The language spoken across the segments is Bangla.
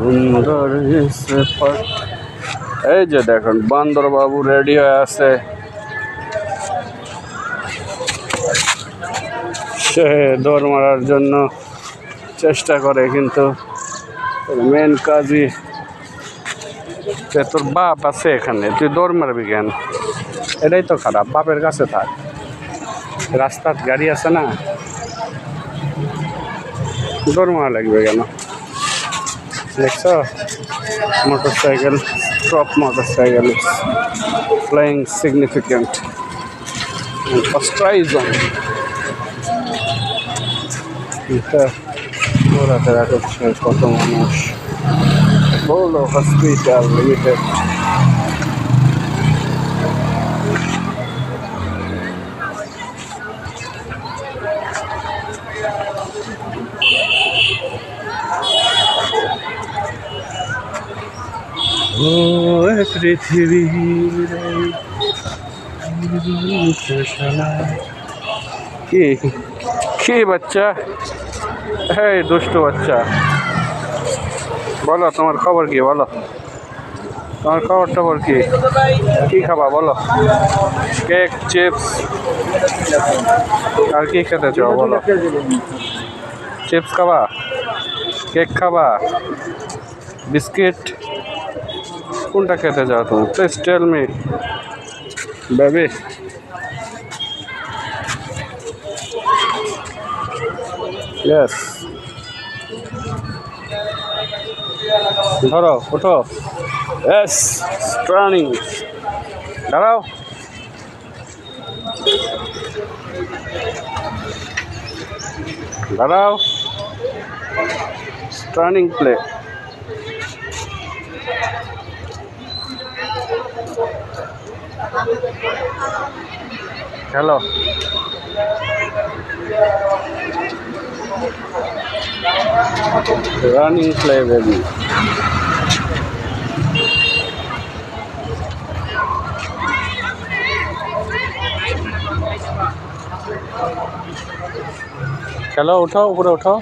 সুন্দর এই যে দেখুন বান্দর বাবু রেডি হয়ে আছে, সে দৌড় মারার জন্য চেষ্টা করে, কিন্তু মেন কাজই তোর বাপ আছে এখানে, তুই দৌড় মারবি কেন? এটাই তো খারাপ, বাপের কাছে থাক, রাস্তার গাড়ি আছে না, দৌড় মারা লাগবে কেন? দেখছ motorcycle, top motorcycle flying significant অস্ট্রাইজন ঘোরাফেরা করছে কত মানুষ। বললো হসপিটাল লিমিটেড। পৃথিবীর কি কি বাচ্চা, এই দুষ্টু বাচ্চা, বলো তোমার খবর কি? বলো তোমার খবর টবর কি? কি খাবা বলো? কেক, চিপস, আর কি খেতে চাও বলো? চিপস খাবা, কেক খাবা, বিস্কিট, কোনটা খেতে চাও তুমি? Please tell me baby. Yes, ধরো, ওঠো। ইয়েস, টার্নিং, দাঁড়াও। দাঁড়াও, turning play. Hello, running play baby. चलो उठाओ, ऊपर उठाओ,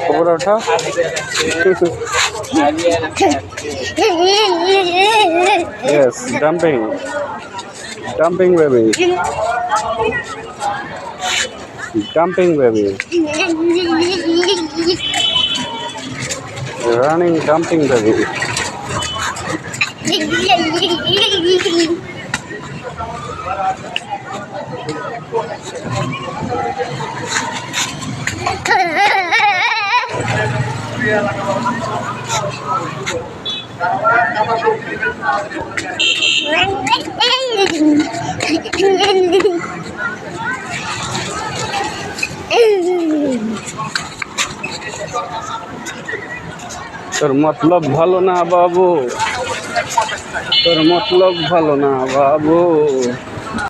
ऊपर उठाओ। Yes, dumping, dumping baby, dumping baby, running dumping baby. তোর মতলব ভালো না বাবু, তোর মতলব ভালো না বাবু।